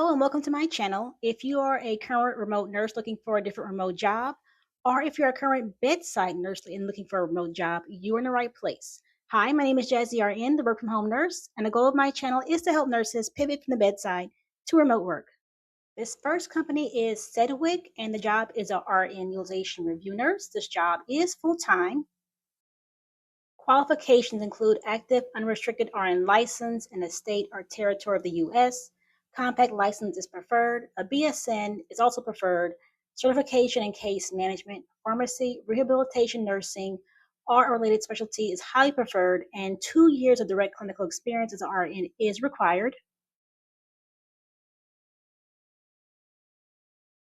Hello and welcome to my channel. If you are a current remote nurse looking for a different remote job, or if you're a current bedside nurse and looking for a remote job, you're in the right place. Hi, my name is Jazzy RN, the work from home nurse, and the goal of my channel is to help nurses pivot from the bedside to remote work. This first company is Sedgwick, and the job is a RN utilization review nurse. This job is full-time. Qualifications include active unrestricted RN license in a state or territory of the U.S. Compact license is preferred. A BSN is also preferred. Certification in case management, pharmacy, rehabilitation nursing, or a related specialty is highly preferred, and 2 years of direct clinical experience as an RN is required.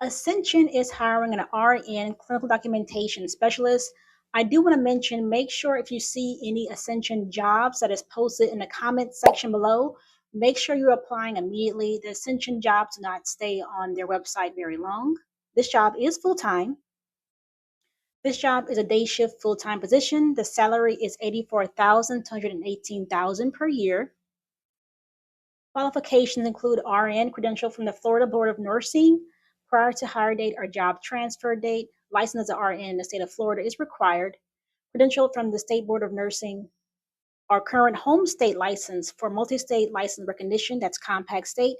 Ascension is hiring an RN clinical documentation specialist. I do want to mention, make sure if you see any Ascension jobs that is posted in the comment section below, make sure you're applying immediately. The Ascension jobs do not stay on their website very long. This job is full-time. This job is a day shift full-time position. The salary is $84,000 to $118,000 per year. Qualifications include RN credential from the Florida Board of Nursing prior to hire date or job transfer date. License as an RN in the state of Florida is required. Credential from the State Board of Nursing or current home state license for multi-state license recognition, that's compact state.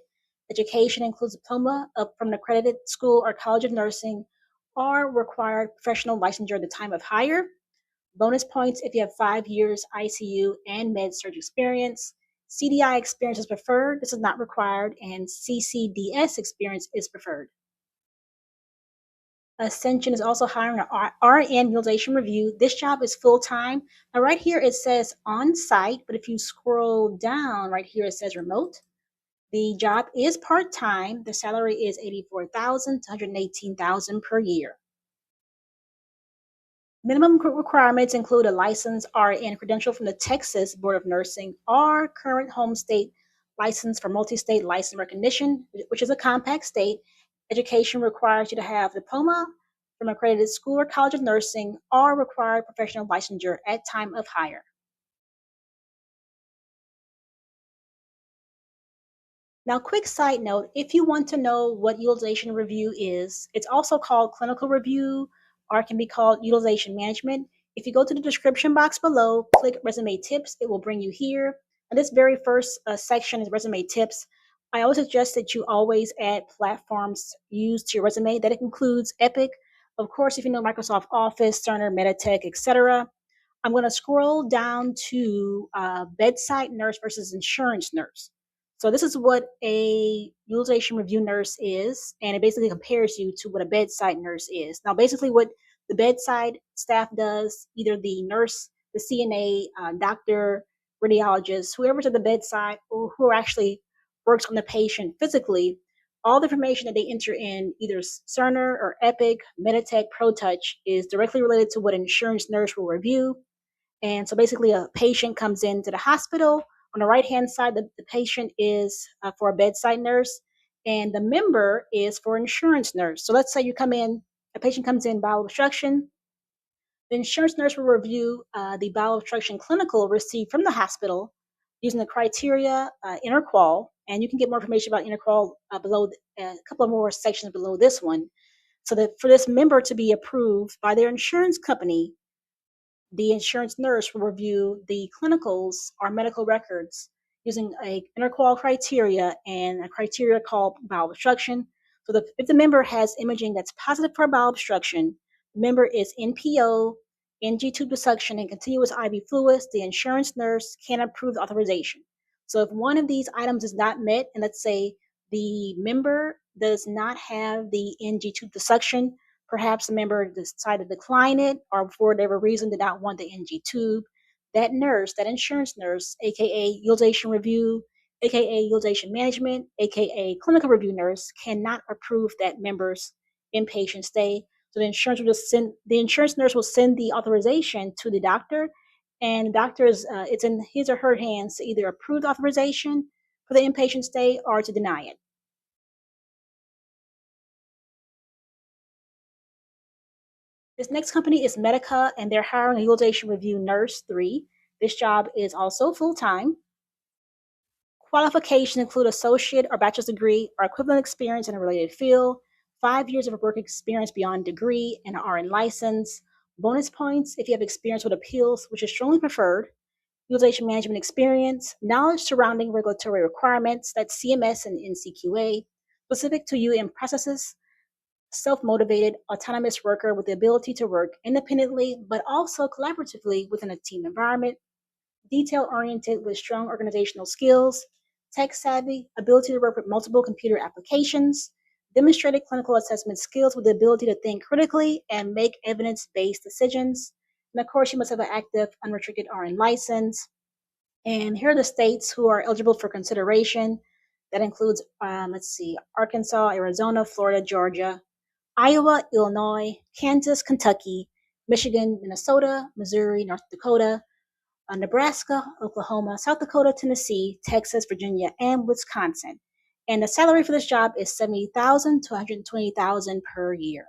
Education includes diploma from an accredited school or college of nursing or required professional licensure at the time of hire. Bonus points if you have 5 years ICU and med-surg experience. CDI experience is preferred. This is not required, and CCDS experience is preferred. Ascension is also hiring an RN utilization review. This job is full-time. Now, right here it says on-site, but if you scroll down, right here it says remote. The job is part-time. The salary is $84,000 to $118,000 per year. Minimum requirements include a license RN credential from the Texas Board of Nursing or current home state license for multi-state license recognition, which is a compact state. Education requires you to have diploma from accredited school or college of nursing or required professional licensure at time of hire. Now, quick side note, if you want to know what utilization review is, it's also called clinical review or it can be called utilization management. If you go to the description box below, click resume tips, it will bring you here. And this very first section is resume tips. I always suggest that you always add platforms used to your resume. That includes Epic, of course, if you know Microsoft Office, Cerner, Meditech, etc. I'm going to scroll down to bedside nurse versus insurance nurse. So this is what a utilization review nurse is, and it basically compares you to what a bedside nurse is. Now, basically what the bedside staff does, either the nurse, the CNA, doctor, radiologist, whoever's at the bedside or who actually works on the patient physically, all the information that they enter in either Cerner or Epic, Meditech, ProTouch is directly related to what an insurance nurse will review. And so basically, a patient comes into the hospital. On the right hand side, the patient is for a bedside nurse, and the member is for insurance nurse. So let's say you come in, a patient comes in, bowel obstruction. The insurance nurse will review the bowel obstruction clinical received from the hospital using the criteria interqual. And you can get more information about interqual below a couple of more sections below this one. So that for this member to be approved by their insurance company, the insurance nurse will review the clinicals or medical records using a interqual criteria and a criteria called bowel obstruction. So if the member has imaging that's positive for bowel obstruction, the member is NPO, NG tube dissection, and continuous IV fluids, the insurance nurse can approve the authorization. So if one of these items is not met, and let's say the member does not have the NG tube dissection, perhaps the member decided to decline it or for whatever reason did not want the NG tube. That nurse, that insurance nurse, aka utilization review, aka utilization management, aka clinical review nurse, cannot approve that member's inpatient stay. So the insurance nurse will send the authorization to the doctor, and the doctor it's in his or her hands to either approve the authorization for the inpatient stay or to deny it. This next company is Medica, and they're hiring a utilization review nurse 3. This job is also full-time. Qualifications include associate or bachelor's degree or equivalent experience in a related field, 5 years of work experience beyond degree, and an RN license. Bonus points if you have experience with appeals, which is strongly preferred, utilization management experience, knowledge surrounding regulatory requirements, that's CMS and NCQA, specific to you in processes, self-motivated, autonomous worker with the ability to work independently, but also collaboratively within a team environment, detail-oriented with strong organizational skills, tech-savvy, ability to work with multiple computer applications, demonstrated clinical assessment skills with the ability to think critically and make evidence-based decisions. And of course, you must have an active, unrestricted RN license. And here are the states who are eligible for consideration. That includes, let's see, Arkansas, Arizona, Florida, Georgia, Iowa, Illinois, Kansas, Kentucky, Michigan, Minnesota, Missouri, North Dakota, Nebraska, Oklahoma, South Dakota, Tennessee, Texas, Virginia, and Wisconsin. And the salary for this job is $70,000 to $120,000 per year.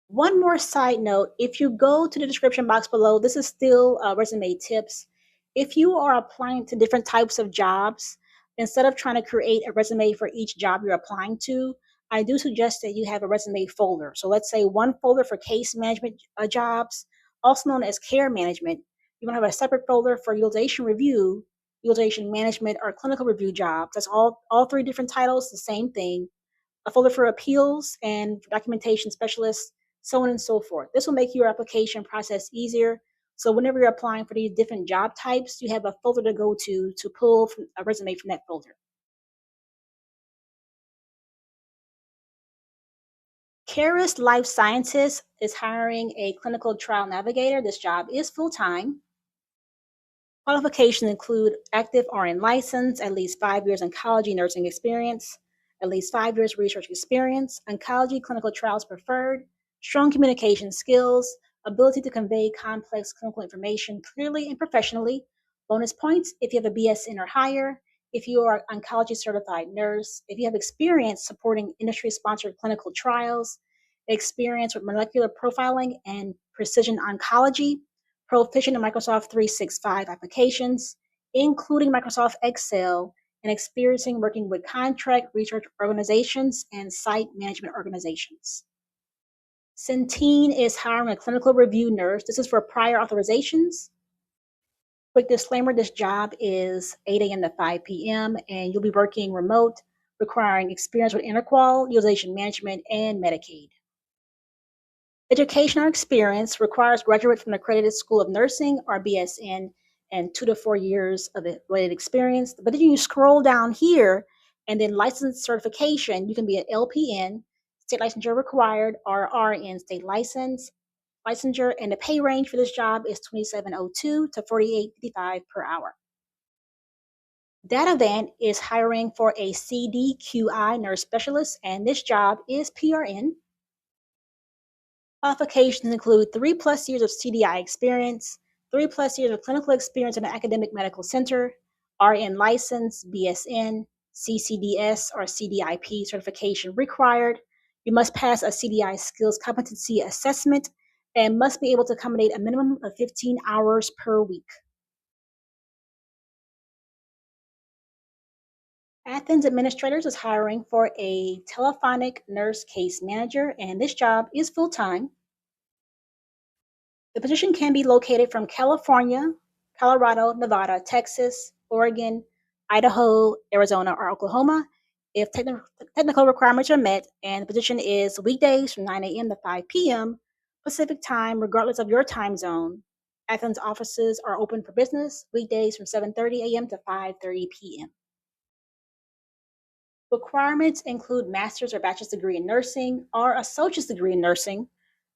One more side note, if you go to the description box below, this is still resume tips. If you are applying to different types of jobs, instead of trying to create a resume for each job you're applying to, I do suggest that you have a resume folder. So let's say one folder for case management jobs, also known as care management. You want to have a separate folder for utilization review, utilization management, or clinical review jobs. That's all three different titles, the same thing. A folder for appeals and documentation specialists, so on and so forth. This will make your application process easier. So whenever you're applying for these different job types, you have a folder to go to pull from a resume from that folder. Caris Life Sciences is hiring a clinical trial navigator. This job is full-time. Qualifications include active RN license, at least 5 years oncology nursing experience, at least 5 years research experience, oncology clinical trials preferred, strong communication skills, ability to convey complex clinical information clearly and professionally. Bonus points if you have a BSN or higher, if you are an oncology certified nurse, if you have experience supporting industry sponsored clinical trials, experience with molecular profiling and precision oncology, proficient in Microsoft 365 applications, including Microsoft Excel, and experiencing working with contract research organizations and site management organizations. Centene is hiring a clinical review nurse. This is for prior authorizations. Quick disclaimer, this job is 8 a.m. to 5 p.m. and you'll be working remote, requiring experience with Interqual, utilization management, and Medicaid. Educational experience requires graduate from an accredited school of nursing or BSN and 2 to 4 years of related experience. But then you scroll down here and then license certification. You can be an LPN, state licensure required, or RN state licensure, and the pay range for this job is $27.02 to $48.55 per hour. Datavant is hiring for a CDQI nurse specialist, and this job is PRN. Qualifications include 3+ years of CDI experience, 3+ years of clinical experience in an academic medical center, RN license, BSN, CCDS, or CDIP certification required. You must pass a CDI skills competency assessment and must be able to accommodate a minimum of 15 hours per week. Athens Administrators is hiring for a telephonic nurse case manager, and this job is full-time. The position can be located from California, Colorado, Nevada, Texas, Oregon, Idaho, Arizona, or Oklahoma if technical requirements are met, and the position is weekdays from 9 a.m. to 5 p.m. Pacific time, regardless of your time zone. Athens offices are open for business weekdays from 7:30 a.m. to 5:30 p.m. Requirements include master's or bachelor's degree in nursing or associate's degree in nursing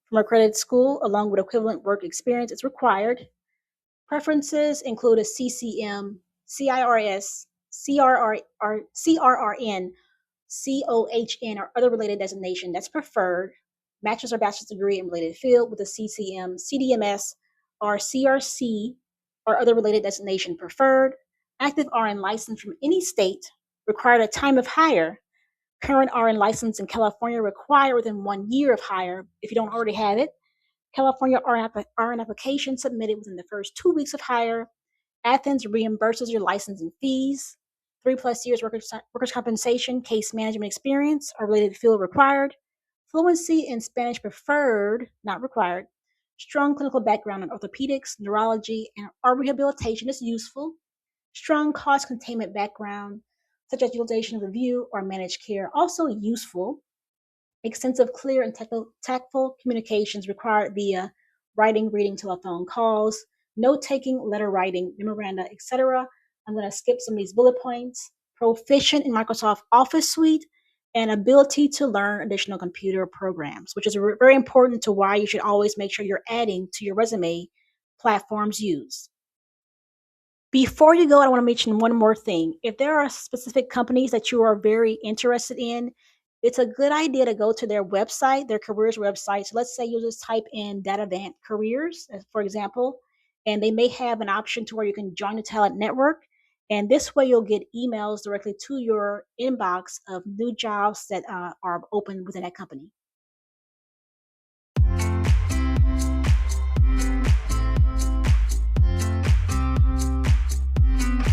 from accredited school, along with equivalent work experience is required. Preferences include a CCM, CIRS, CRRN, COHN, or other related designation that's preferred. Master's or bachelor's degree in related field with a CCM, CDMS, or CRC, or other related designation preferred. Active RN license from any state required at time of hire. Current RN license in California required within 1 year of hire if you don't already have it. California RN application submitted within the first 2 weeks of hire. Athens reimburses your licensing fees. 3+ years workers' compensation case management experience or related field required. Fluency in Spanish preferred, not required. Strong clinical background in orthopedics, neurology, and or rehabilitation is useful. Strong cost containment background, such as utilization review or managed care, also useful. Extensive, clear, and tactful communications required via writing, reading, telephone calls, note taking, letter writing, memoranda, etc. I'm going to skip some of these bullet points. Proficient in Microsoft Office Suite and ability to learn additional computer programs, which is very important to why you should always make sure you're adding to your resume platforms used. Before you go, I want to mention one more thing. If there are specific companies that you are very interested in, it's a good idea to go to their website, their careers website. So let's say you just type in Datavant Careers, for example, and they may have an option to where you can join the talent network. And this way you'll get emails directly to your inbox of new jobs that are open within that company.